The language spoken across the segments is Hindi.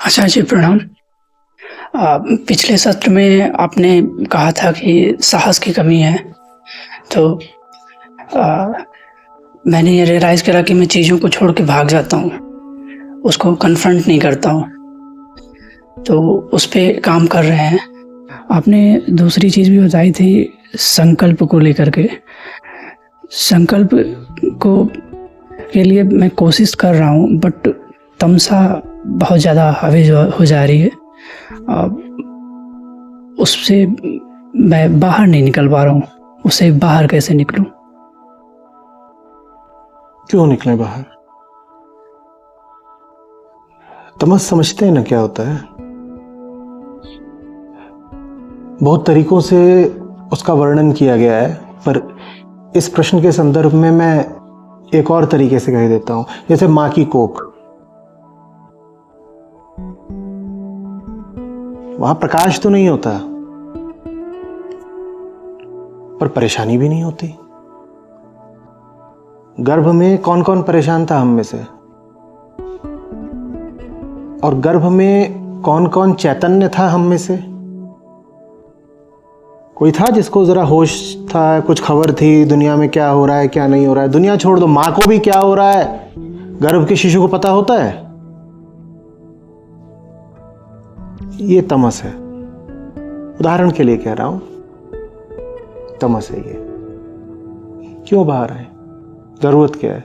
अच्छा जी, प्रणाम। पिछले सत्र में आपने कहा था कि साहस की कमी है, तो अ, मैंने ये रियलाइज़ करा कि मैं चीज़ों को छोड़ के भाग जाता हूँ, उसको कन्फ्रंट नहीं करता हूँ, तो उस पे काम कर रहे हैं। आपने दूसरी चीज़ भी बताई थी संकल्प को लेकर के। संकल्प को के लिए मैं कोशिश कर रहा हूँ, बट तमसा बहुत ज़्यादा हावी हो जा रही है। उससे मैं बाहर नहीं निकल पा रहा हूँ। उससे बाहर कैसे निकलूँ? क्यों निकले बाहर? तमस समझते हैं ना क्या होता है? बहुत तरीकों से उसका वर्णन किया गया है, पर इस प्रश्न के संदर्भ में मैं एक और तरीके से कह देता हूं। जैसे मां की कोख, वहां प्रकाश तो नहीं होता, पर परेशानी भी नहीं होती। गर्भ में कौन कौन परेशान था हम में से? और गर्भ में कौन कौन चैतन्य था हम में से? कोई था जिसको जरा होश था, कुछ खबर थी दुनिया में क्या हो रहा है क्या नहीं हो रहा है? दुनिया छोड़ दो, मां को भी क्या हो रहा है गर्भ के शिशु को पता होता है? ये तमस है। उदाहरण के लिए कह रहा हूं, तमस है ये। क्यों बाहर आए? जरूरत क्या है?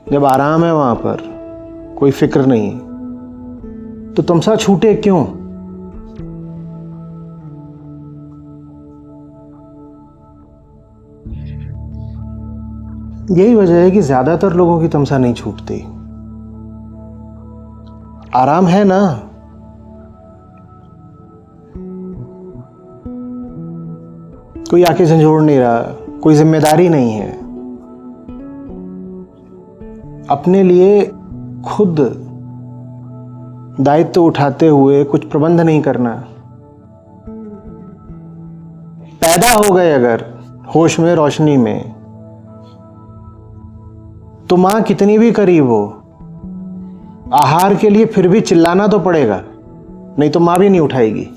जब आराम है वहां पर, कोई फिक्र नहीं, तो तमसा छूटे क्यों? यही वजह है कि ज्यादातर लोगों की तमसा नहीं छूटती। आराम है ना, कोई आके झंझोड़ नहीं रहा, कोई जिम्मेदारी नहीं है। अपने लिए खुद दायित्व उठाते हुए कुछ प्रबंध नहीं करना। पैदा हो गए अगर होश में, रोशनी में, तो मां कितनी भी करीब हो, आहार के लिए फिर भी चिल्लाना तो पड़ेगा, नहीं तो मां भी नहीं उठाएगी।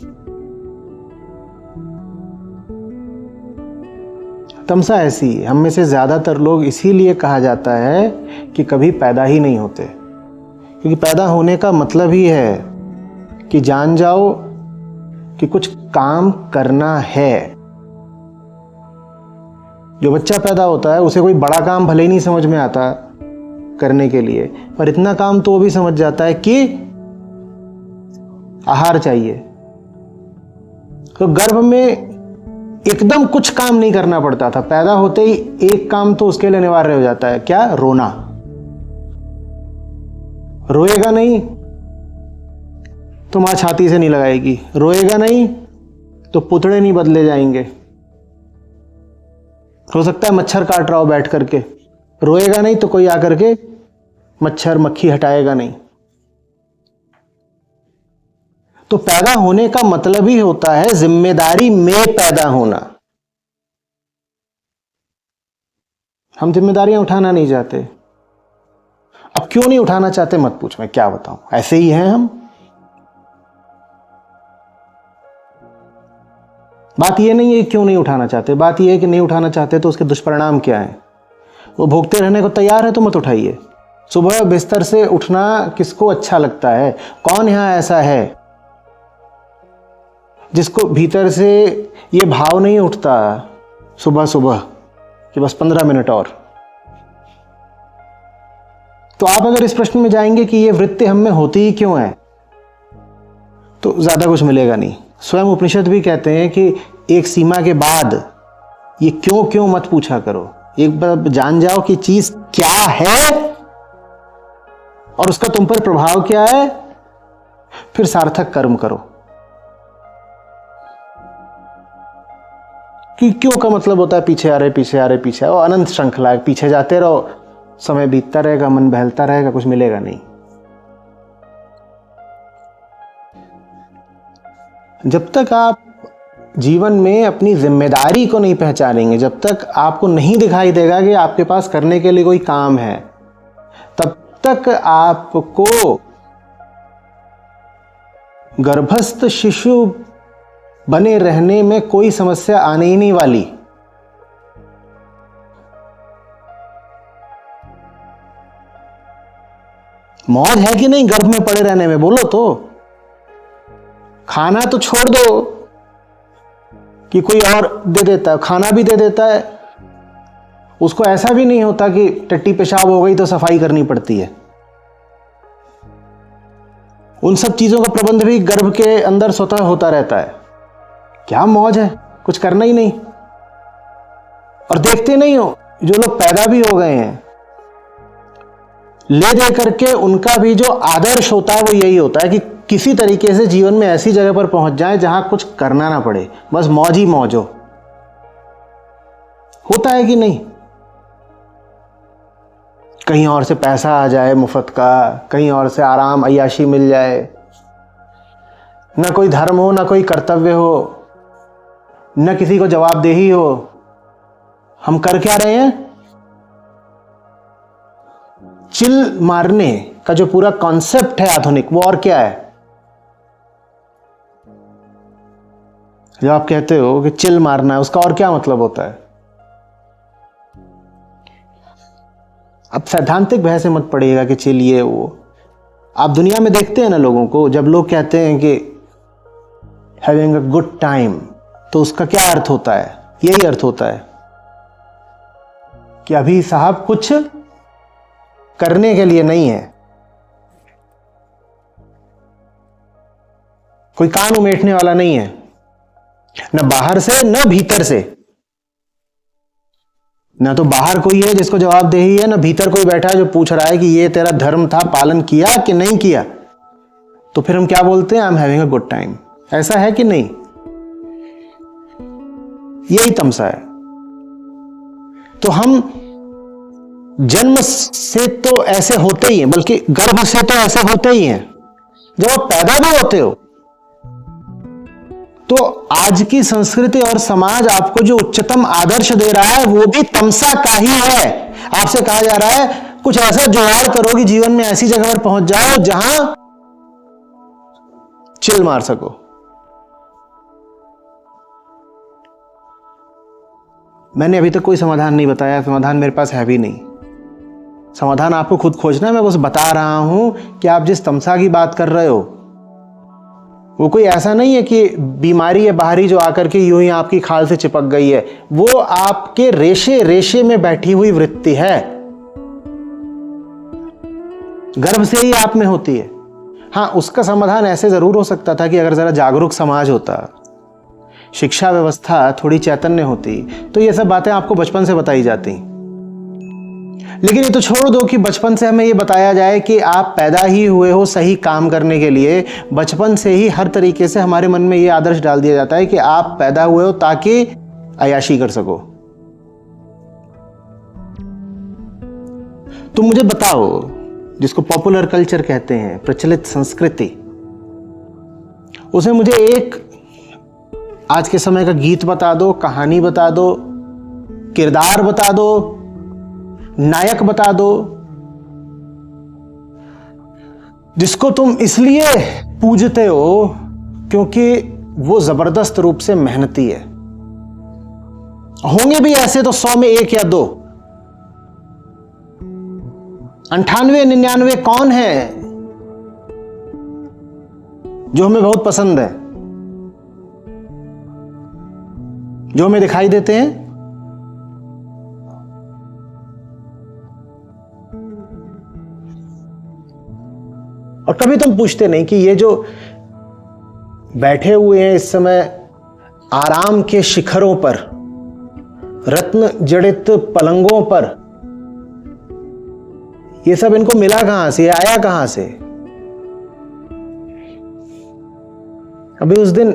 तमसा ऐसी है। हम में से ज्यादातर लोग, इसीलिए कहा जाता है कि कभी पैदा ही नहीं होते, क्योंकि पैदा होने का मतलब ही है कि जान जाओ कि कुछ काम करना है। जो बच्चा पैदा होता है उसे कोई बड़ा काम भले ही नहीं समझ में आता करने के लिए, पर इतना काम तो वो भी समझ जाता है कि आहार चाहिए। तो गर्भ में एकदम कुछ काम नहीं करना पड़ता था, पैदा होते ही एक काम तो उसके लिए अनिवार्य हो जाता है। क्या? रोना। रोएगा नहीं तो मां छाती से नहीं लगाएगी, रोएगा नहीं तो पुतड़े नहीं बदले जाएंगे। हो सकता है मच्छर काट रहा हो बैठ करके, रोएगा नहीं तो कोई आकर के मच्छर मक्खी हटाएगा नहीं। तो पैदा होने का मतलब ही होता है जिम्मेदारी में पैदा होना। हम जिम्मेदारियां उठाना नहीं चाहते। अब क्यों नहीं उठाना चाहते मत पूछ, मैं क्या बताऊं, ऐसे ही हैं हम। बात यह नहीं है क्यों नहीं उठाना चाहते, बात यह है कि नहीं उठाना चाहते तो उसके दुष्परिणाम क्या है। वो भोगते रहने को तैयार है तो मत उठाइए। सुबह बिस्तर से उठना किसको अच्छा लगता है? कौन यहां ऐसा है जिसको भीतर से ये भाव नहीं उठता सुबह सुबह कि बस 15 मिनट और? तो आप अगर इस प्रश्न में जाएंगे कि ये वृत्ति हम में होती ही क्यों है, तो ज्यादा कुछ मिलेगा नहीं। स्वयं उपनिषद भी कहते हैं कि एक सीमा के बाद ये क्यों क्यों मत पूछा करो। एक बार जान जाओ कि चीज क्या है और उसका तुम पर प्रभाव क्या है, फिर सार्थक कर्म करो। कि क्यों का मतलब होता है पीछे आ रहे पीछे आ रहे पीछे, और अनंत श्रृंखला है, पीछे जाते रहो, समय बीतता रहेगा, मन बहलता रहेगा, कुछ मिलेगा नहीं। जब तक आप जीवन में अपनी जिम्मेदारी को नहीं पहचानेंगे, जब तक आपको नहीं दिखाई देगा कि आपके पास करने के लिए कोई काम है, तब तक आपको गर्भस्थ शिशु बने रहने में कोई समस्या आने ही नहीं वाली। मौज है कि नहीं गर्भ में पड़े रहने में? बोलो तो। खाना तो छोड़ दो कि कोई और दे देता है, खाना भी दे देता है, उसको ऐसा भी नहीं होता कि टट्टी पेशाब हो गई तो सफाई करनी पड़ती है। उन सब चीजों का प्रबंध भी गर्भ के अंदर स्वतः होता रहता है। क्या मौज है, कुछ करना ही नहीं। और देखते नहीं हो जो लोग पैदा भी हो गए हैं, ले दे करके उनका भी जो आदर्श होता है वो यही होता है कि किसी तरीके से जीवन में ऐसी जगह पर पहुंच जाए जहां कुछ करना ना पड़े, बस मौज ही मौज हो। होता है कि नहीं? कहीं और से पैसा आ जाए मुफ्त का, कहीं और से आराम अय्याशी मिल जाए, ना कोई धर्म हो, ना कोई कर्तव्य हो, न किसी को जवाबदेही हो। हम कर क्या रहे हैं? चिल मारने का जो पूरा कॉन्सेप्ट है आधुनिक, वो और क्या है? जो आप कहते हो कि चिल मारना है, उसका और क्या मतलब होता है? अब सैद्धांतिक बहस में मत पड़िएगा कि चिल ये वो। आप दुनिया में देखते हैं ना लोगों को, जब लोग कहते हैं कि हैविंग अ गुड टाइम, तो उसका क्या अर्थ होता है? यही अर्थ होता है कि अभी साहब कुछ करने के लिए नहीं है, कोई कान उमेटने वाला नहीं है, न बाहर से न भीतर से। ना तो बाहर कोई है जिसको जवाबदेही है, ना भीतर कोई बैठा है जो पूछ रहा है कि ये तेरा धर्म था, पालन किया कि नहीं किया। तो फिर हम क्या बोलते हैं? I am having a good time. ऐसा है कि नहीं? यही तमसा है। तो हम जन्म से तो ऐसे होते ही हैं, बल्कि गर्भ से तो ऐसे होते ही हैं। जब आप पैदा भी होते हो तो आज की संस्कृति और समाज आपको जो उच्चतम आदर्श दे रहा है वो भी तमसा का ही है। आपसे कहा जा रहा है कुछ ऐसा जुगाड़ करो कि जीवन में ऐसी जगह पर पहुंच जाओ जहां चिल मार सको। मैंने अभी तक कोई समाधान नहीं बताया, समाधान मेरे पास है भी नहीं। समाधान आपको खुद खोजना है। मैं बस बता रहा हूं कि आप जिस तमसा की बात कर रहे हो वो कोई ऐसा नहीं है कि बीमारी है बाहरी जो आकर के यूं ही आपकी खाल से चिपक गई है। वो आपके रेशे रेशे में बैठी हुई वृत्ति है, गर्भ से ही आप में होती है। हाँ, उसका समाधान ऐसे जरूर हो सकता था कि अगर जरा जागरूक समाज होता, शिक्षा व्यवस्था थोड़ी चैतन्य होती, तो ये सब बातें आपको बचपन से बताई जाती। लेकिन ये तो छोड़ दो कि बचपन से हमें ये बताया जाए कि आप पैदा ही हुए हो सही काम करने के लिए। बचपन से ही हर तरीके से हमारे मन में ये आदर्श डाल दिया जाता है कि आप पैदा हुए हो ताकि अय्याशी कर सको। तो मुझे बताओ, जिसको पॉपुलर कल्चर कहते हैं, प्रचलित संस्कृति, उसमें मुझे एक आज के समय का गीत बता दो, कहानी बता दो, किरदार बता दो, नायक बता दो, जिसको तुम इसलिए पूजते हो क्योंकि वो जबरदस्त रूप से मेहनती है। होंगे भी ऐसे तो 100 में 1 या 2। 98 99 कौन है जो हमें बहुत पसंद है, जो हमें दिखाई देते हैं? और कभी तुम पूछते नहीं कि ये जो बैठे हुए हैं इस समय आराम के शिखरों पर, रत्न जड़ित पलंगों पर, ये सब इनको मिला कहां से, आया कहां से? अभी उस दिन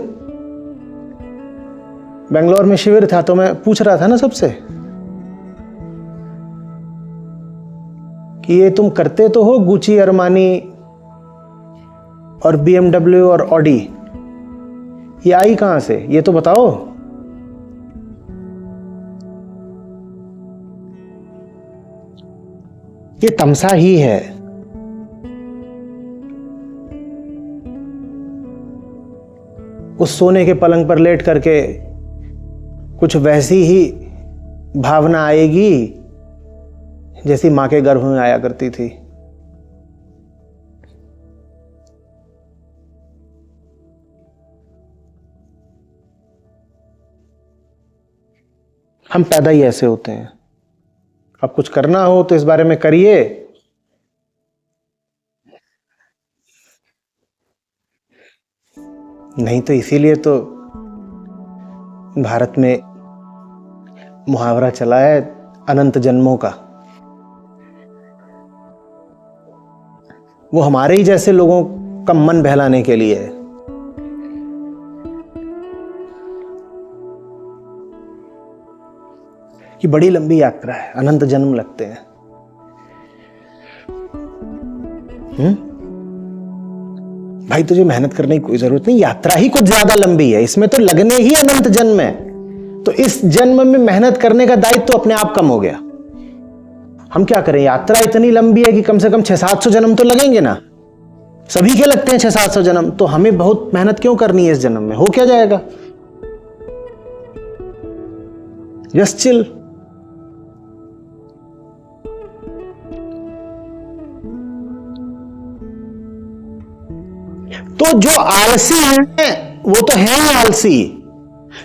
बेंगलोर में शिविर था तो मैं पूछ रहा था ना सबसे कि ये तुम करते तो हो गुची, अरमानी और BMW और ऑडी, ये आई कहां से? ये तो बताओ। ये तमसा ही है। उस सोने के पलंग पर लेट करके कुछ वैसी ही भावना आएगी जैसी मां के गर्भ में आया करती थी। हम पैदा ही ऐसे होते हैं। अब कुछ करना हो तो इस बारे में करिए, नहीं तो इसीलिए तो भारत में मुहावरा चला है अनंत जन्मों का। वो हमारे ही जैसे लोगों का मन बहलाने के लिए है। कि बड़ी लंबी यात्रा है, अनंत जन्म लगते हैं। भाई तुझे मेहनत करने की कोई जरूरत नहीं, यात्रा ही कुछ ज्यादा लंबी है, इसमें तो लगने ही अनंत जन्म है। तो इस जन्म में मेहनत करने का दायित्व तो अपने आप कम हो गया। हम क्या करें, यात्रा इतनी लंबी है कि कम से कम 600-700 जन्म तो लगेंगे ना, सभी के लगते हैं 600-700 जन्म, तो हमें बहुत मेहनत क्यों करनी है इस जन्म में, हो क्या जाएगा। Just chill. तो जो आलसी है वो तो है ही आलसी,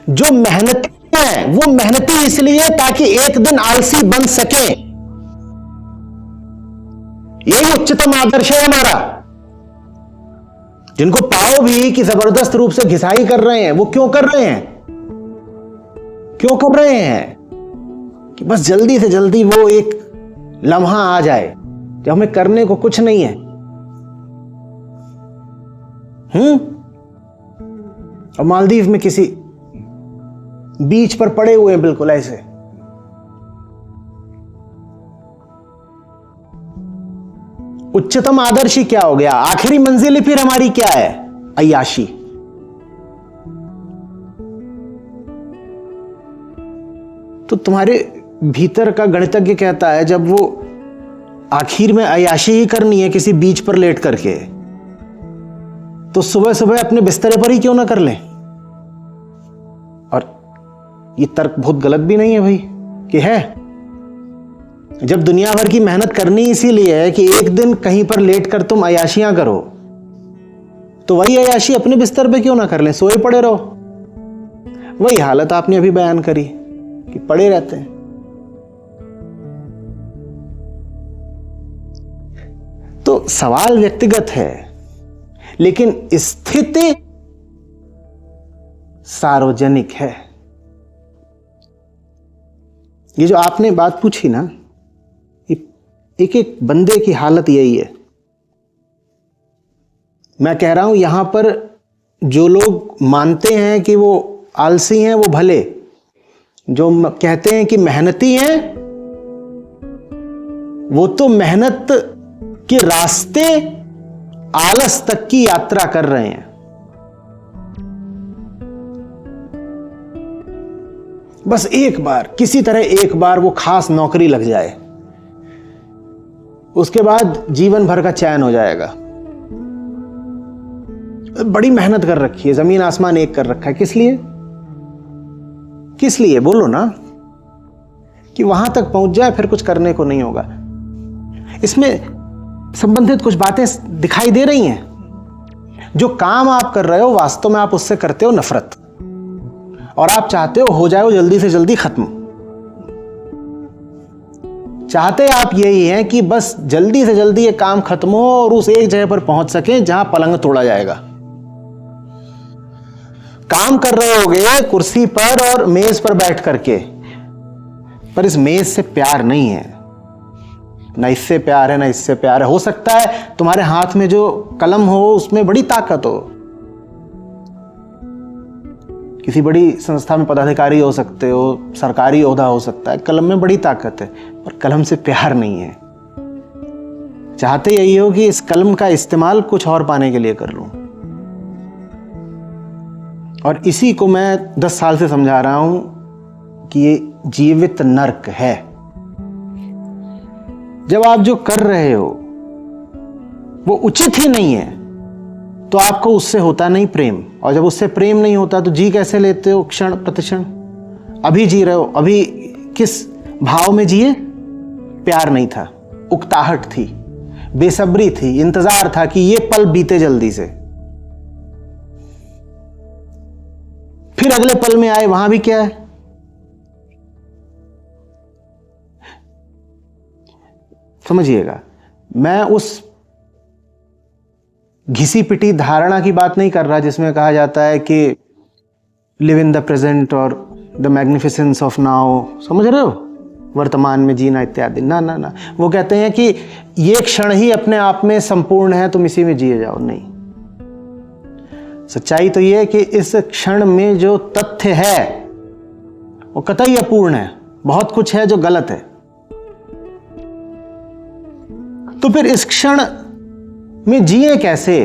जो मेहनती है वो मेहनती इसलिए ताकि एक दिन आलसी बन सके। यही उच्चतम आदर्श है हमारा। जिनको पाओ भी कि जबरदस्त रूप से घिसाई कर रहे हैं, वो क्यों कर रहे हैं, क्यों कर रहे हैं कि बस जल्दी से जल्दी वो एक लम्हा आ जाए जब हमें करने को कुछ नहीं है। और मालदीव में किसी बीच पर पड़े हुए हैं बिल्कुल ऐसे। उच्चतम आदर्श ही क्या हो गया, आखिरी मंजिल ही फिर हमारी क्या है, अय्याशी। तो तुम्हारे भीतर का गणितज्ञ कहता है जब वो आखिर में अय्याशी ही करनी है किसी बीच पर लेट करके, तो सुबह सुबह अपने बिस्तरे पर ही क्यों ना कर लें। और ये तर्क बहुत गलत भी नहीं है भाई, कि है जब दुनिया भर की मेहनत करनी इसीलिए है कि एक दिन कहीं पर लेट कर तुम अय्याशियां करो, तो वही अय्याशी अपने बिस्तर पे क्यों ना कर लें, सोए पड़े रहो। वही हालत आपने अभी बयान करी कि पड़े रहते हैं। तो सवाल व्यक्तिगत है, लेकिन स्थिति सार्वजनिक है। ये जो आपने बात पूछी ना, एक एक बंदे की हालत यही है। मैं कह रहा हूं यहां पर जो लोग मानते हैं कि वो आलसी हैं वो भले, जो कहते हैं कि मेहनती हैं वो तो मेहनत के रास्ते आलस तक की यात्रा कर रहे हैं। बस एक बार किसी तरह एक बार वो खास नौकरी लग जाए, उसके बाद जीवन भर का चैन हो जाएगा। बड़ी मेहनत कर रखी है, जमीन आसमान एक कर रखा है, किस लिए, किस लिए बोलो ना, कि वहां तक पहुंच जाए फिर कुछ करने को नहीं होगा। इसमें संबंधित कुछ बातें दिखाई दे रही हैं। जो काम आप कर रहे हो वास्तव में आप उससे करते हो नफरत, और आप चाहते हो जाए वो जल्दी से जल्दी खत्म। चाहते आप यही हैं कि बस जल्दी से जल्दी ये काम खत्म हो और उस एक जगह पर पहुंच सके जहां पलंग तोड़ा जाएगा। काम कर रहे होगे कुर्सी पर और मेज पर बैठ करके, पर इस मेज से प्यार नहीं है, ना इससे प्यार है ना इससे प्यार है। हो सकता है तुम्हारे हाथ में जो कलम हो उसमें बड़ी ताकत हो, किसी बड़ी संस्था में पदाधिकारी हो सकते हो, सरकारी ओहदा हो सकता है, कलम में बड़ी ताकत है, पर कलम से प्यार नहीं है। चाहते यही हो कि इस कलम का इस्तेमाल कुछ और पाने के लिए कर लूं। और इसी को मैं 10 साल से समझा रहा हूं कि ये जीवित नर्क है। जब आप जो कर रहे हो वो उचित ही नहीं है, तो आपको उससे होता नहीं प्रेम, और जब उससे प्रेम नहीं होता तो जी कैसे लेते हो क्षण प्रतिक्षण? अभी जी रहे हो, अभी किस भाव में जिए? प्यार नहीं था, उकताहट थी, बेसब्री थी, इंतजार था कि ये पल बीते जल्दी से। फिर अगले पल में आए, वहां भी क्या है? समझिएगा, मैं उस घिसी पिटी धारणा की बात नहीं कर रहा जिसमें कहा जाता है कि लिव इन द प्रेजेंट और द मैग्निफिसेंस ऑफ नाउ, समझ रहे हो, वर्तमान में जीना इत्यादि। ना ना ना, वो कहते हैं कि ये क्षण ही अपने आप में संपूर्ण है, तुम इसी में जिए जाओ। नहीं, सच्चाई तो ये है कि इस क्षण में जो तथ्य है वो कतई अपूर्ण है, बहुत कुछ है जो गलत है। तो फिर इस क्षण में जिए कैसे?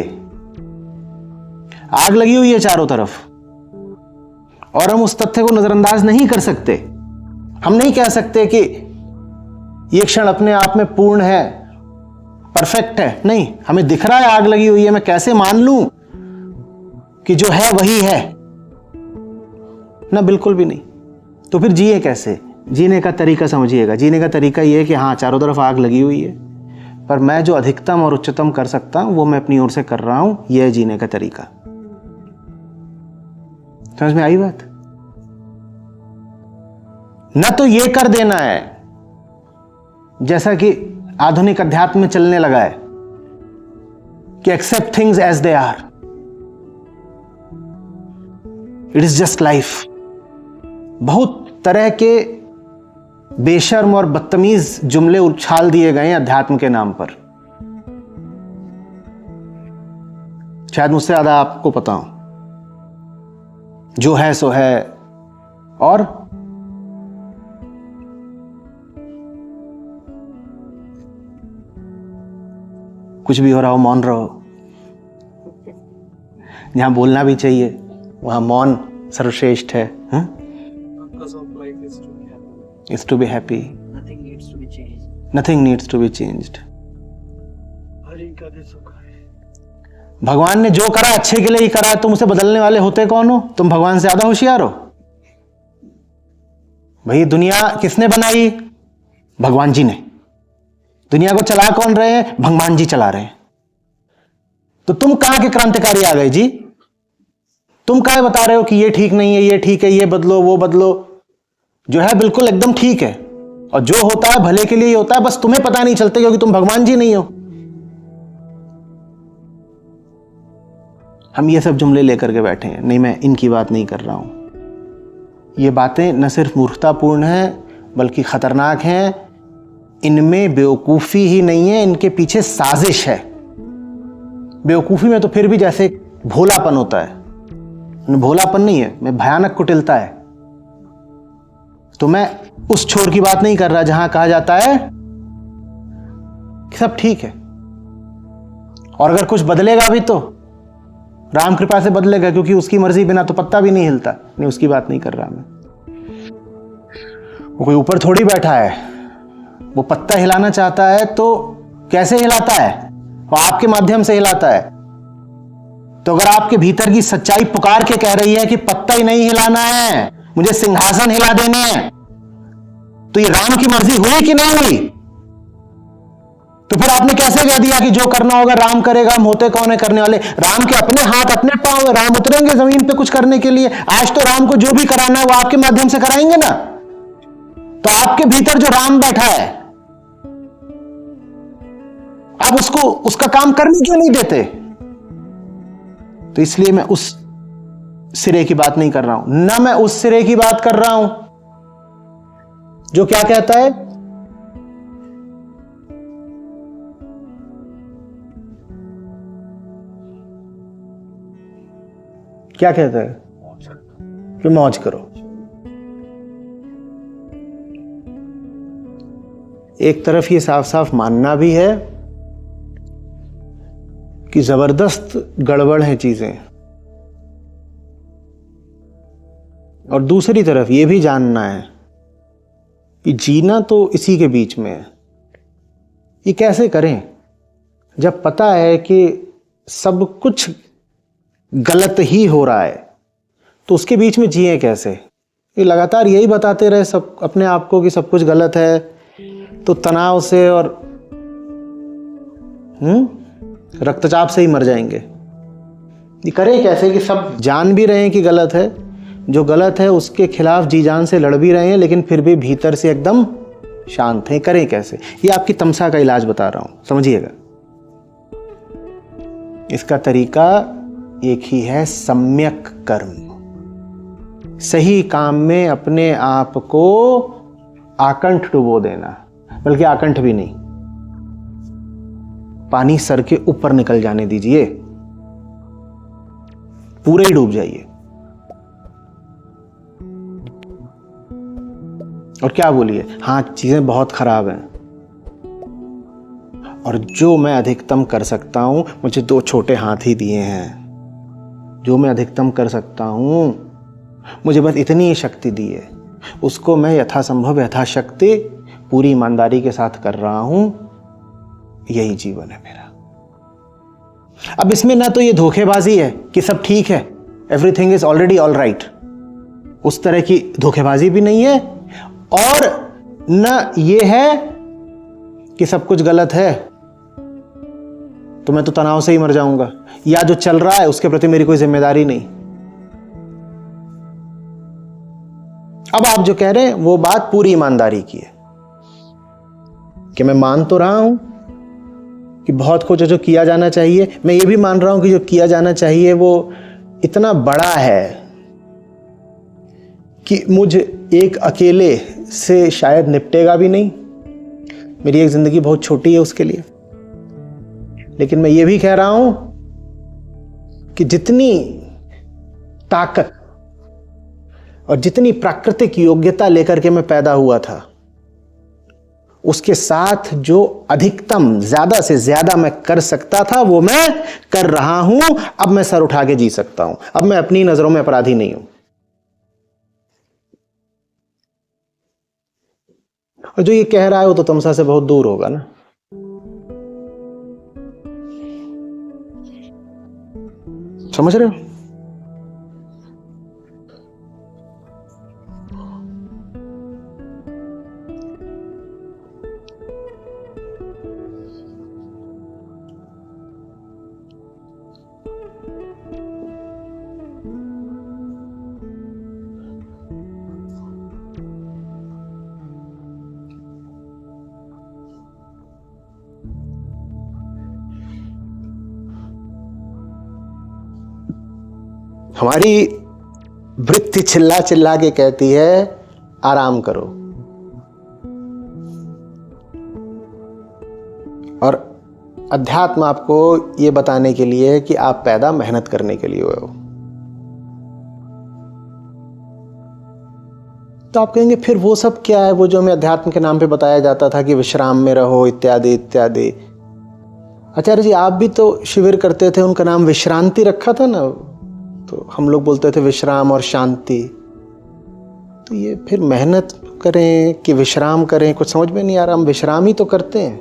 आग लगी हुई है चारों तरफ और हम उस तथ्य को नजरअंदाज नहीं कर सकते। हम नहीं कह सकते कि यह क्षण अपने आप में पूर्ण है, परफेक्ट है। नहीं, हमें दिख रहा है आग लगी हुई है, मैं कैसे मान लूं कि जो है वही है? ना, बिल्कुल भी नहीं। तो फिर जिए कैसे? जीने का तरीका समझिएगा। जीने का तरीका यह है कि हाँ, चारों तरफ आग लगी हुई है, पर मैं जो अधिकतम और उच्चतम कर सकता हूं वो मैं अपनी ओर से कर रहा हूं। यह है जीने का तरीका। समझ में आई बात? ना तो यह कर देना है जैसा कि आधुनिक अध्यात्म में चलने लगा है कि accept things as they are, it is just life. बहुत तरह के बेशर्म और बदतमीज जुमले उछाल दिए गए हैं अध्यात्म के नाम पर। शायद मुझसे ज्यादा आपको पता हो। जो है सो है, और कुछ भी हो रहा हो मौन रहो। जहां बोलना भी चाहिए वहां मौन सर्वश्रेष्ठ है। Is to be happy. Nothing needs to be changed. Nothing needs to be changed. भगवान ने जो करा अच्छे के लिए ही करा है। तुम उसे बदलने वाले होते कौन हो? तुम भगवान से ज्यादा होशियार हो? भाई, दुनिया किसने बनाई? भगवान जी ने। दुनिया को चला कौन रहे हैं? भगवान जी चला रहे हैं। तो तुम कहां के क्रांतिकारी आ गए जी? तुम काहे बता रहे हो कि ये ठीक नहीं है, ये ठीक है, ये बदलो, वो बदलो? जो है बिल्कुल एकदम ठीक है, और जो होता है भले के लिए ही होता है, बस तुम्हें पता नहीं चलता क्योंकि तुम भगवान जी नहीं हो। हम ये सब जुमले लेकर के बैठे हैं। नहीं, मैं इनकी बात नहीं कर रहा हूं। ये बातें न सिर्फ मूर्खतापूर्ण हैं बल्कि खतरनाक हैं। इनमें बेवकूफी ही नहीं है, इनके पीछे साजिश है। बेवकूफी में तो फिर भी जैसे भोलापन होता है, भोलापन नहीं है, में भयानक कुटिलता है। तो मैं उस छोर की बात नहीं कर रहा जहां कहा जाता है कि सब ठीक है, और अगर कुछ बदलेगा भी तो राम कृपा से बदलेगा, क्योंकि उसकी मर्जी बिना तो पत्ता भी नहीं हिलता। नहीं, उसकी बात नहीं कर रहा मैं। वो कोई ऊपर थोड़ी बैठा है, वो पत्ता हिलाना चाहता है तो कैसे हिलाता है? वो आपके माध्यम से हिलाता है। तो अगर आपके भीतर की सच्चाई पुकार के कह रही है कि पत्ता ही नहीं हिलाना है, मुझे सिंहासन हिला देने हैं, तो ये राम की मर्जी हुई कि नहीं हुई? तो फिर आपने कैसे कह दिया कि जो करना होगा राम करेगा? हम होते कौन है करने वाले? राम के अपने हाथ अपने पांव, राम उतरेंगे जमीन पे कुछ करने के लिए। आज तो राम को जो भी कराना है वो आपके माध्यम से कराएंगे ना। तो आपके भीतर जो राम बैठा है, आप उसको उसका काम करने क्यों नहीं देते? तो इसलिए मैं उस सिरे की बात नहीं कर रहा हूं ना, मैं उस सिरे की बात कर रहा हूं जो क्या कहता है क्या कहता है कि मौज करो। एक तरफ ये साफ साफ मानना भी है कि जबरदस्त गड़बड़ है चीजें, और दूसरी तरफ ये भी जानना है कि जीना तो इसी के बीच में है। ये कैसे करें जब पता है कि सब कुछ गलत ही हो रहा है, तो उसके बीच में जिए कैसे? ये लगातार यही बताते रहे सब अपने आप को कि सब कुछ गलत है, तो तनाव से और रक्तचाप से ही मर जाएंगे। ये करें कैसे कि सब जान भी रहे हैं कि गलत है, जो गलत है उसके खिलाफ जी जान से लड़ भी रहे हैं, लेकिन फिर भी भीतर से एकदम शांत हैं। करें कैसे? ये आपकी तमसा का इलाज बता रहा हूं, समझिएगा। इसका तरीका एक ही है, सम्यक कर्म। सही काम में अपने आप को आकंठ डुबो देना, बल्कि आकंठ भी नहीं, पानी सर के ऊपर निकल जाने दीजिए, पूरे ही डूब जाइए। और क्या बोलिए, हाँ चीजें बहुत खराब हैं और जो मैं अधिकतम कर सकता हूं, मुझे 2 छोटे हाथ ही दिए हैं, जो मैं अधिकतम कर सकता हूं, मुझे बस इतनी ही शक्ति दी है, उसको मैं यथासंभव यथाशक्ति पूरी ईमानदारी के साथ कर रहा हूं। यही जीवन है मेरा। अब इसमें ना तो ये धोखेबाजी है कि सब ठीक है, everything is already all right, उस तरह की धोखेबाजी भी नहीं है, और न ये है कि सब कुछ गलत है तो मैं तो तनाव से ही मर जाऊंगा, या जो चल रहा है उसके प्रति मेरी कोई जिम्मेदारी नहीं। अब आप जो कह रहे हैं वो बात पूरी ईमानदारी की है कि मैं मान तो रहा हूं कि बहुत कुछ जो किया जाना चाहिए, मैं ये भी मान रहा हूं कि जो किया जाना चाहिए वो इतना बड़ा है कि मुझ एक अकेले से शायद निपटेगा भी नहीं, मेरी एक जिंदगी बहुत छोटी है उसके लिए। लेकिन मैं ये भी कह रहा हूं कि जितनी ताकत और जितनी प्राकृतिक योग्यता लेकर के मैं पैदा हुआ था, उसके साथ जो अधिकतम ज्यादा से ज्यादा मैं कर सकता था वो मैं कर रहा हूं। अब मैं सर उठा के जी सकता हूं, अब मैं अपनी नजरों में अपराधी नहीं हूं। और जो ये कह रहा है वो तो तमसा से बहुत दूर होगा ना। समझ रहे हो? हमारी वृत्ति चिल्ला चिल्ला के कहती है आराम करो, और अध्यात्म आपको यह बताने के लिए कि आप पैदा मेहनत करने के लिए हुए हो। तो आप कहेंगे फिर वो सब क्या है, वो जो हमें अध्यात्म के नाम पे बताया जाता था कि विश्राम में रहो इत्यादि इत्यादि। आचार्य जी आप भी तो शिविर करते थे, उनका नाम विश्रांति रखा था ना, तो हम लोग बोलते थे विश्राम और शांति। तो ये फिर मेहनत करें कि विश्राम करें, कुछ समझ में नहीं आ रहा। हम विश्राम ही तो करते हैं।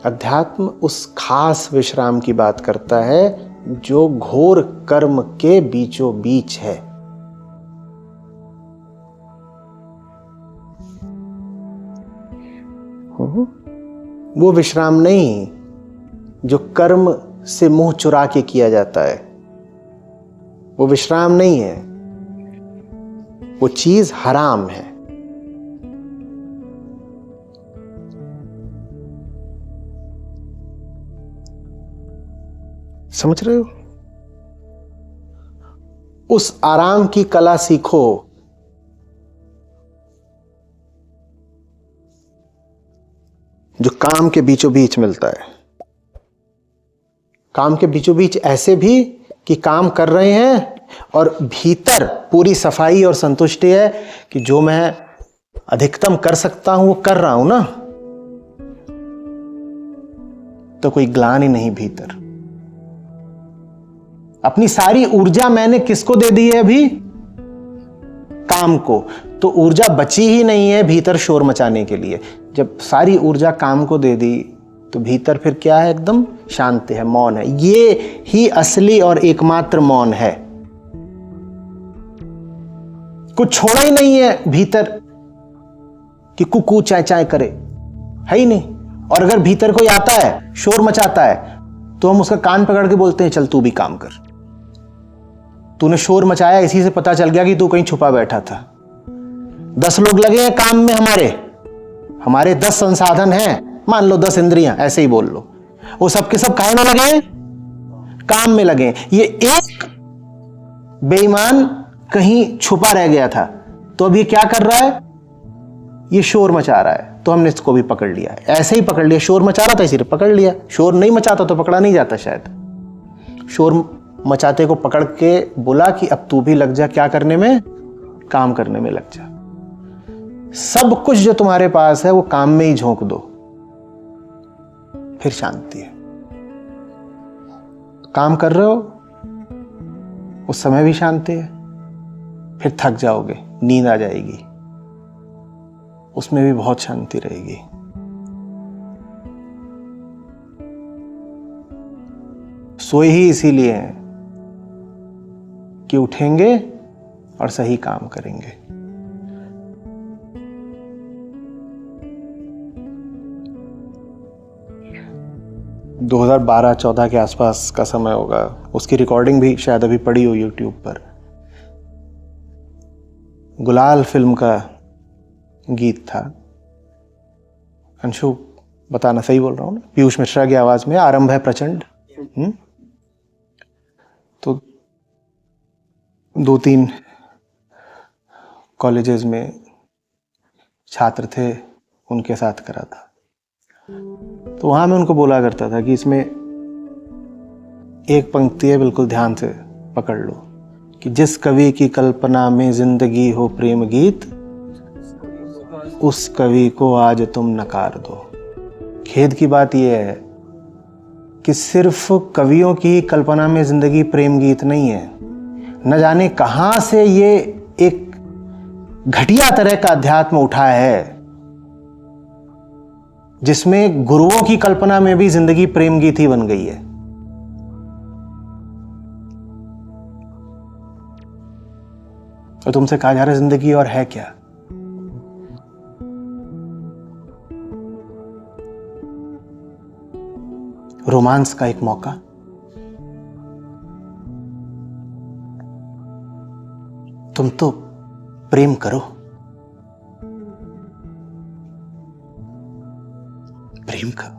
अध्यात्म उस खास विश्राम की बात करता है जो घोर कर्म के बीचों बीच है। वो विश्राम नहीं जो कर्म से मुंह चुरा के किया जाता है, वो विश्राम नहीं है, वो चीज हराम है। समझ रहे हो? उस आराम की कला सीखो। जो काम के बीचों बीच मिलता है, काम के बीचों बीच ऐसे भी कि काम कर रहे हैं और भीतर पूरी सफाई और संतुष्टि है कि जो मैं अधिकतम कर सकता हूं वो कर रहा हूं ना, तो कोई ग्लानि नहीं भीतर। अपनी सारी ऊर्जा मैंने किसको दे दी है अभी? काम को। तो ऊर्जा बची ही नहीं है भीतर शोर मचाने के लिए। जब सारी ऊर्जा काम को दे दी तो भीतर फिर क्या है? एकदम शांति है, मौन है। ये ही असली और एकमात्र मौन है। कुछ छोड़ा ही नहीं है भीतर कि कुकू चाय चाय करे, है ही नहीं। और अगर भीतर कोई आता है, शोर मचाता है, तो हम उसका कान पकड़ के बोलते हैं चल तू भी काम कर। तूने शोर मचाया, इसी से पता चल गया कि तू कहीं छुपा बैठा था। 10 लोग लगे हैं काम में, हमारे 10 संसाधन हैं, मान लो 10 इंद्रियां, ऐसे ही बोल लो। वो सब के सब काहे में लगे हैं? काम में लगे हैं। ये एक बेईमान कहीं छुपा रह गया था, तो अब ये क्या कर रहा है? ये शोर मचा रहा है, तो हमने इसको भी पकड़ लिया। ऐसे ही पकड़ लिया, शोर मचा रहा था इसीलिए पकड़ लिया। शोर नहीं मचाता तो पकड़ा नहीं जाता शायद। शोर मचाते को पकड़ के बोला कि अब तू भी लग जा, क्या करने में? काम करने में लग जा। सब कुछ जो तुम्हारे पास है वो काम में ही झोंक दो, फिर शांति है। काम कर रहे हो उस समय भी शांति है, फिर थक जाओगे, नींद आ जाएगी, उसमें भी बहुत शांति रहेगी। सोए ही इसीलिए हैं कि उठेंगे और सही काम करेंगे। – 2012-14 के आसपास का समय होगा। उसकी रिकॉर्डिंग भी शायद अभी पड़ी हो यूट्यूब पर। गुलाल फिल्म का गीत था। अंशु बताना सही बोल रहा हूँ ना? पीयूष मिश्रा की आवाज में आरंभ है प्रचंड। तो 2-3 कॉलेजेस में छात्र थे, उनके साथ करा था। तो वहां मैं उनको बोला करता था कि इसमें एक पंक्ति है, बिल्कुल ध्यान से पकड़ लो, कि जिस कवि की कल्पना में जिंदगी हो प्रेम गीत, उस कवि को आज तुम नकार दो। खेद की बात यह है कि सिर्फ कवियों की कल्पना में जिंदगी प्रेम गीत नहीं है। न जाने कहां से ये एक घटिया तरह का अध्यात्म उठा है, जिसमें गुरुओं की कल्पना में भी जिंदगी प्रेम गीत ही बन गई है। तो तुमसे कहा जा रहा है जिंदगी और है क्या? रोमांस का एक मौका, तुम तो प्रेम करो, प्रेम करो।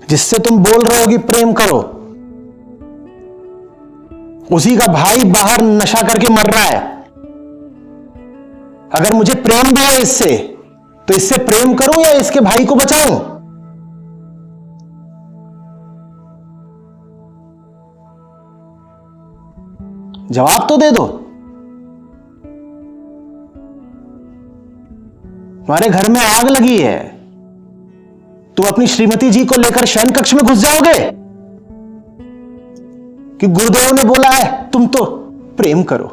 जिससे तुम बोल रहे हो कि प्रेम करो, उसी का भाई बाहर नशा करके मर रहा है। अगर मुझे प्रेम भी है इससे, तो इससे प्रेम करूं या इसके भाई को बचाऊं? जवाब तो दे दो। तुम्हारे घर में आग लगी है, तुम अपनी श्रीमती जी को लेकर शयन कक्ष में घुस जाओगे कि गुरुदेव ने बोला है तुम तो प्रेम करो?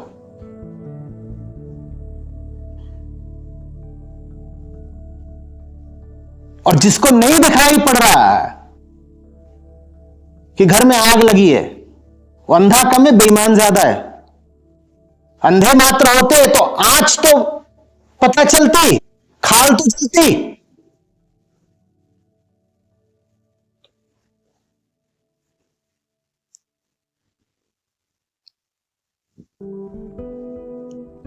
और जिसको नहीं दिखाई पड़ रहा है कि घर में आग लगी है, वो अंधा कम है, बेईमान ज्यादा है। अंधे मात्र होते तो आंच तो पता चलती, खाल तो चलती।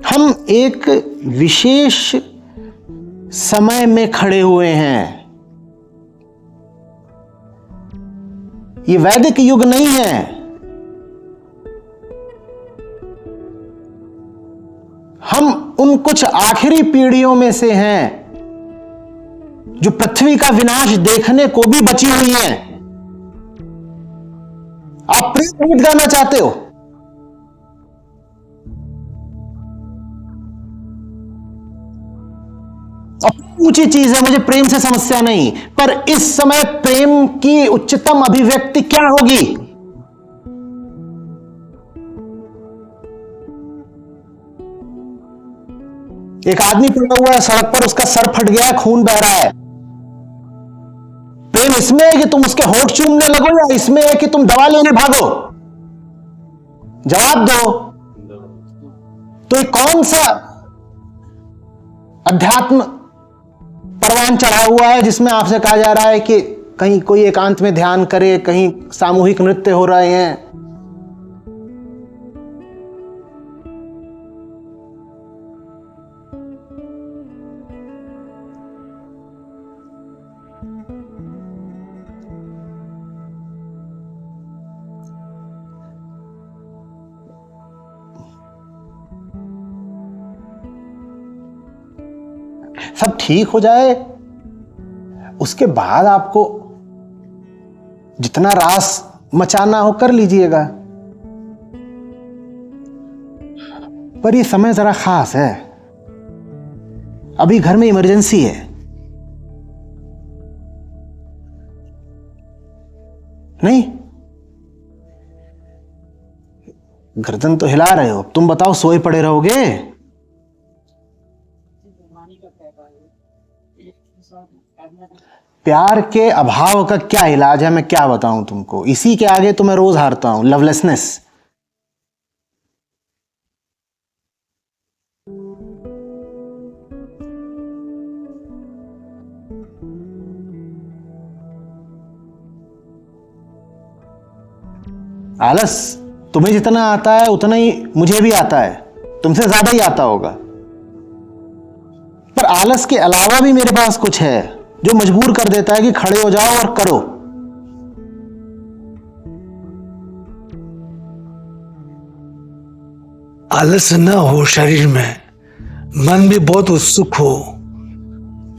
हम एक विशेष समय में खड़े हुए हैं। ये वैदिक युग नहीं है। हम उन कुछ आखिरी पीढ़ियों में से हैं जो पृथ्वी का विनाश देखने को भी बची हुई हैं। आप प्रेम गीत गाना चाहते हो, ऊंची चीज है, मुझे प्रेम से समस्या नहीं, पर इस समय प्रेम की उच्चतम अभिव्यक्ति क्या होगी? एक आदमी पड़ा हुआ है सड़क पर, उसका सर फट गया है, खून बह रहा है। प्रेम इसमें है कि तुम उसके होठ चूमने लगो, या इसमें है कि तुम दवा लेने भागो? जवाब दो। तो ये कौन सा अध्यात्म परवान चढ़ा हुआ है जिसमें आपसे कहा जा रहा है कि कहीं कोई एकांत में ध्यान करे, कहीं सामूहिक नृत्य हो रहे हैं? सब ठीक हो जाए, उसके बाद आपको जितना रास मचाना हो कर लीजिएगा। पर ये समय जरा खास है, अभी घर में इमरजेंसी है। नहीं, गर्दन तो हिला रहे हो, तुम बताओ सोए पड़े रहोगे? प्यार के अभाव का क्या इलाज है मैं क्या बताऊं तुमको, इसी के आगे तो मैं रोज हारता हूं, लवलेसनेस। आलस तुम्हें जितना आता है उतना ही मुझे भी आता है, तुमसे ज्यादा ही आता होगा। पर आलस के अलावा भी मेरे पास कुछ है जो मजबूर कर देता है कि खड़े हो जाओ और करो। आलस न हो शरीर में, मन भी बहुत उत्सुक हो,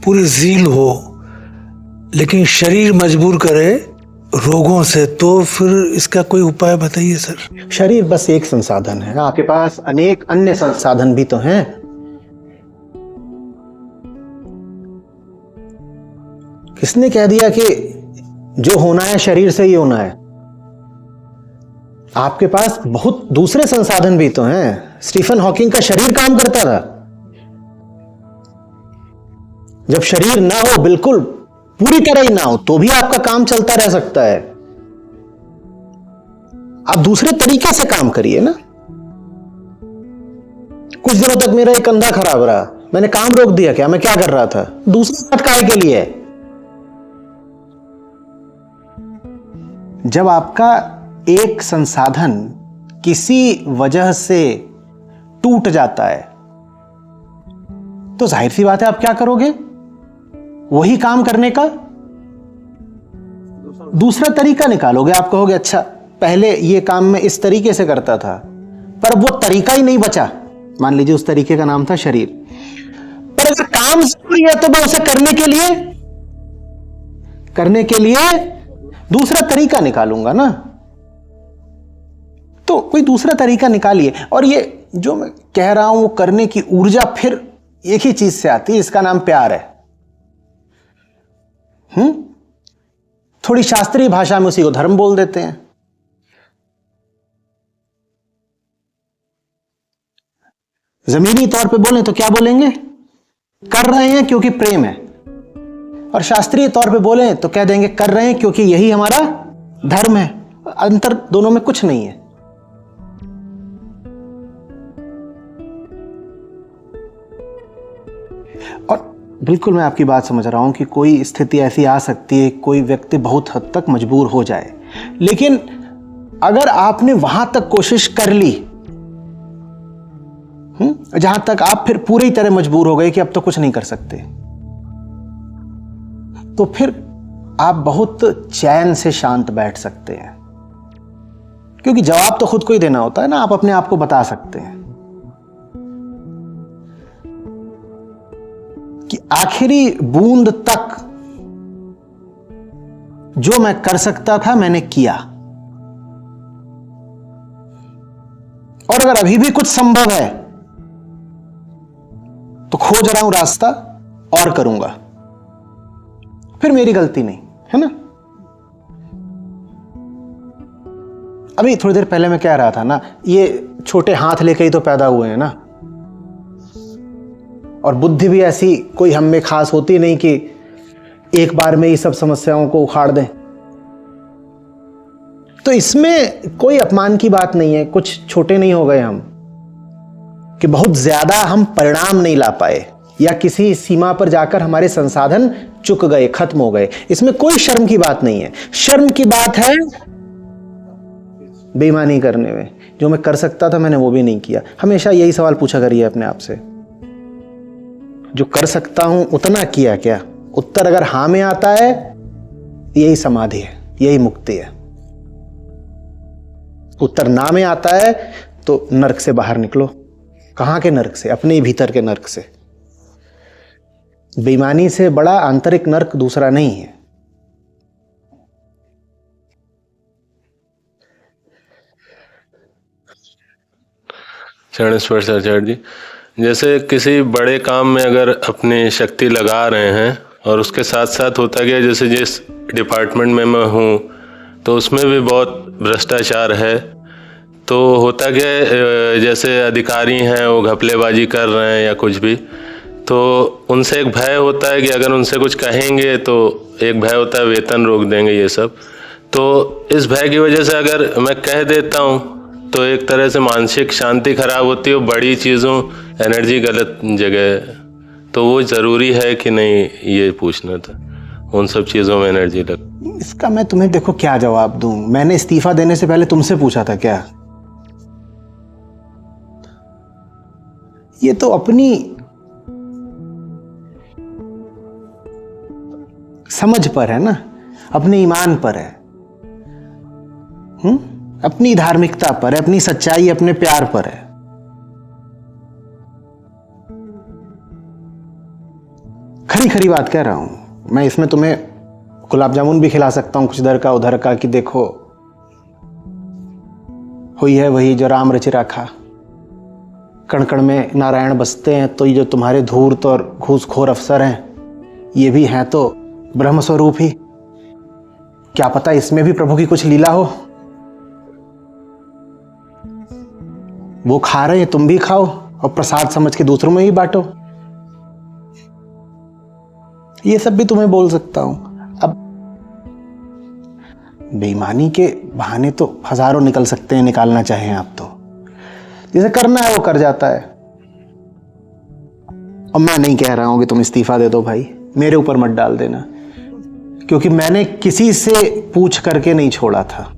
पूरी जील हो, लेकिन शरीर मजबूर करे रोगों से, तो फिर इसका कोई उपाय बताइए सर। शरीर बस एक संसाधन है, आपके पास अनेक अन्य संसाधन भी तो हैं। किसने कह दिया कि जो होना है शरीर से ही होना है? आपके पास बहुत दूसरे संसाधन भी तो हैं। स्टीफन हॉकिंग का शरीर काम करता था। जब शरीर ना हो, बिल्कुल पूरी तरह ही ना हो, तो भी आपका काम चलता रह सकता है। आप दूसरे तरीके से काम करिए ना। कुछ दिनों तक मेरा एक कंधा खराब रहा, मैंने काम रोक दिया। क्या मैं क्या कर रहा था? दूसरे बात काय के लिए। जब आपका एक संसाधन किसी वजह से टूट जाता है तो जाहिर सी बात है आप क्या करोगे? वही काम करने का दूसरा तरीका निकालोगे। आप कहोगे अच्छा पहले ये काम मैं इस तरीके से करता था, पर वो तरीका ही नहीं बचा। मान लीजिए उस तरीके का नाम था शरीर। पर अगर काम जरूरी है तो मैं उसे करने के लिए दूसरा तरीका निकालूंगा ना। तो कोई दूसरा तरीका निकालिए। और ये जो मैं कह रहा हूं वो करने की ऊर्जा फिर एक ही चीज से आती है, इसका नाम प्यार है। थोड़ी शास्त्रीय भाषा में उसी को धर्म बोल देते हैं। जमीनी तौर पे बोलें तो क्या बोलेंगे? कर रहे हैं क्योंकि प्रेम है। और शास्त्रीय तौर पे बोलें तो कह देंगे कर रहे हैं क्योंकि यही हमारा धर्म है। अंतर दोनों में कुछ नहीं है। और बिल्कुल मैं आपकी बात समझ रहा हूं कि कोई स्थिति ऐसी आ सकती है, कोई व्यक्ति बहुत हद तक मजबूर हो जाए। लेकिन अगर आपने वहां तक कोशिश कर ली, जहां तक आप फिर पूरी तरह मजबूर हो गए कि अब तो कुछ नहीं कर सकते, तो फिर आप बहुत चैन से शांत बैठ सकते हैं। क्योंकि जवाब तो खुद को ही देना होता है ना। आप अपने आप को बता सकते हैं कि आखिरी बूंद तक जो मैं कर सकता था मैंने किया, और अगर अभी भी कुछ संभव है तो खोज रहा हूं रास्ता और करूंगा। फिर मेरी गलती नहीं है ना। अभी थोड़ी देर पहले मैं कह रहा था ना, ये छोटे हाथ लेके ही तो पैदा हुए हैं ना। और बुद्धि भी ऐसी कोई हम में खास होती नहीं कि एक बार में ही सब समस्याओं को उखाड़ दें। तो इसमें कोई अपमान की बात नहीं है, कुछ छोटे नहीं हो गए हम कि बहुत ज्यादा हम परिणाम नहीं ला पाए या किसी सीमा पर जाकर हमारे संसाधन चुक गए, खत्म हो गए। इसमें कोई शर्म की बात नहीं है। शर्म की बात है बेईमानी करने में। जो मैं कर सकता था मैंने वो भी नहीं किया। हमेशा यही सवाल पूछा करिए अपने आप से, जो कर सकता हूं उतना किया क्या? उत्तर अगर हां में आता है, यही समाधि है, यही मुक्ति है। उत्तर ना में आता है तो नरक से बाहर निकलो। कहां के नरक से? अपने ही भीतर के नरक से। बेईमानी से बड़ा आंतरिक नरक दूसरा नहीं है। चरण स्पर्श आचार्य जी, जैसे किसी बड़े काम में अगर अपनी शक्ति लगा रहे हैं और उसके साथ साथ होता गया, जैसे जिस डिपार्टमेंट में मैं हूँ तो उसमें भी बहुत भ्रष्टाचार है, तो होता क्या, जैसे अधिकारी हैं वो घपलेबाजी कर रहे हैं या कुछ भी, तो उनसे एक भय होता है कि अगर उनसे कुछ कहेंगे तो एक भय होता है वेतन रोक देंगे ये सब। तो इस भय की वजह से अगर मैं कह देता हूँ तो एक तरह से मानसिक शांति खराब होती है, बड़ी चीज़ों एनर्जी गलत जगह, तो वो ज़रूरी है कि नहीं, ये पूछना था। उन सब चीज़ों में एनर्जी लग, इसका मैं तुम्हें देखो क्या जवाब दूं। मैंने इस्तीफा देने से पहले तुमसे पूछा था क्या? ये तो अपनी समझ पर है ना, अपने ईमान पर है, अपनी धार्मिकता पर है, अपनी सच्चाई, अपने प्यार पर है। खरी खरी बात कह रहा हूं मैं। इसमें तुम्हें गुलाब जामुन भी खिला सकता हूं, कुछ इधर का उधर का, कि देखो हुई है वही जो राम रचि राखा। कण कण में नारायण बसते हैं, तो ये जो तुम्हारे धूर्त और घूसखोर अफसर हैं, ये भी हैं तो ब्रह्म स्वरूप ही। क्या पता इसमें भी प्रभु की कुछ लीला हो। वो खा रहे हैं, तुम भी खाओ और प्रसाद समझ के दूसरों में ही बांटो। ये सब भी तुम्हें बोल सकता हूं। अब बेईमानी के बहाने तो हजारों निकल सकते हैं, निकालना चाहें आप तो। जिसे करना है वो कर जाता है। और मैं नहीं कह रहा हूं कि तुम इस्तीफा दे दो भाई, मेरे ऊपर मत डाल देना, क्योंकि मैंने किसी से पूछ करके नहीं छोड़ा था।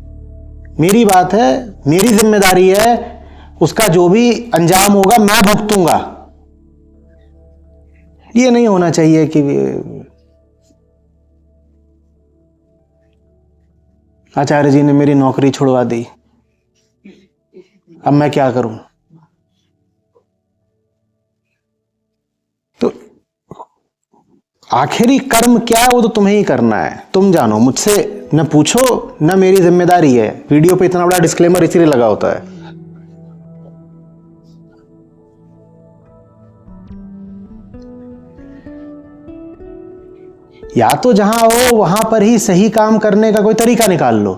मेरी बात है, मेरी जिम्मेदारी है, उसका जो भी अंजाम होगा मैं भुगतूंगा। ये नहीं होना चाहिए कि आचार्य जी ने मेरी नौकरी छुड़वा दी, अब मैं क्या करूं। तो आखिरी कर्म क्या है वो तो तुम्हें ही करना है, तुम जानो। मुझसे न पूछो, न मेरी जिम्मेदारी है। वीडियो पे इतना बड़ा डिस्क्लेमर इसीलिए लगा होता है। या तो जहां हो वहां पर ही सही काम करने का कोई तरीका निकाल लो,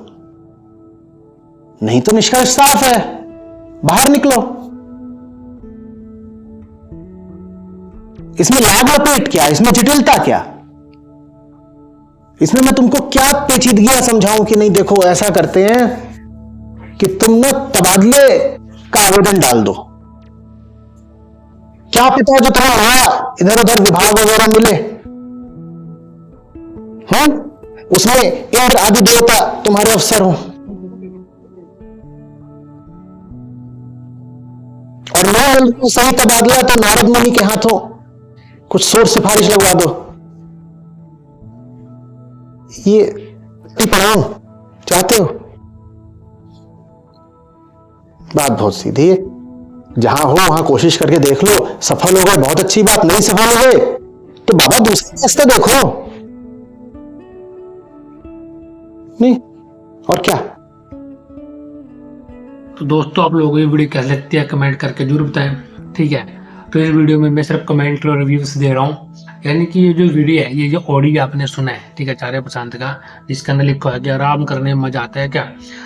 नहीं तो निष्कर्ष साफ है, बाहर निकलो। इसमें लाग लपेट क्या, इसमें जटिलता क्या, इसमें मैं तुमको क्या पेचीदगियां समझाऊं कि नहीं देखो ऐसा करते हैं कि तुम ना तबादले का आवेदन डाल दो। क्या पता जो तुम्हें वहां इधर उधर विभाग वगैरह मिले, हाँ, उसमें इंद्र आदि देवता तुम्हारे अफसर हो, और मैं सही तबादला तो नारद मुनि के हाथों कुछ सोच सिफारिश लगवा दो। ये पढ़ाओ चाहते हो? बात बहुत सीधी है। जहां हो वहां कोशिश करके देख लो, सफल हो गए बहुत अच्छी बात, नहीं सफल हो गए तो बाबा दूसरे रास्ते देखो। नहीं और क्या। तो दोस्तों आप लोगों को ये वीडियो कैसी लगती है कमेंट करके जरूर बताएं, ठीक है। तो इस वीडियो में मैं सिर्फ कमेंट और रिव्यूज दे रहा हूँ, यानी कि ये जो वीडियो है, ये जो ऑडियो आपने सुना है, ठीक है, आचार्य प्रशांत का, जिसके अंदर लिखा है कि आराम करने में मजा आता है क्या।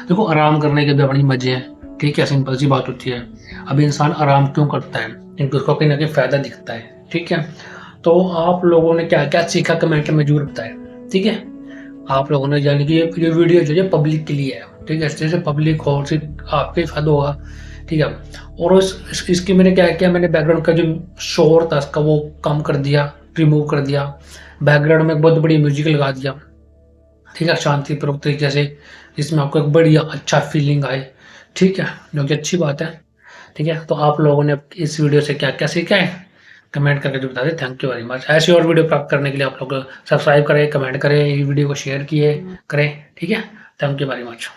देखो आराम करने के भी अपनी मजे हैं, ठीक है, सिंपल सी बात होती है। अब इंसान आराम क्यों करता है? क्योंकि उसको कहीं ना कहीं फायदा दिखता है, ठीक है। तो आप लोगों ने क्या क्या सीखा कमेंट में जरूर बताएं, ठीक है। आप लोगों ने यानी कि ये वीडियो जो है पब्लिक के लिए है, ठीक है। जैसे पब्लिक हो सिर्फ आपके फायदा होगा, ठीक है। और इसकी मैंने क्या किया, मैंने बैकग्राउंड का जो शोर था इसका वो कम कर दिया, रिमूव कर दिया। बैकग्राउंड में बहुत बड़ी म्यूजिक लगा दिया, ठीक है, शांतिपूर्वक तरीके से, जिसमें आपको एक बढ़िया अच्छा फीलिंग आए, ठीक है, जो कि अच्छी बात है, ठीक है। तो आप लोगों ने इस वीडियो से क्या क्या सीखा है कमेंट करके जो बता दें। Thank you very much. ऐसी और वीडियो प्राप्त करने के लिए आप लोग सब्सक्राइब करें, कमेंट करें, ये वीडियो को शेयर किए करें, ठीक है। Thank you very much.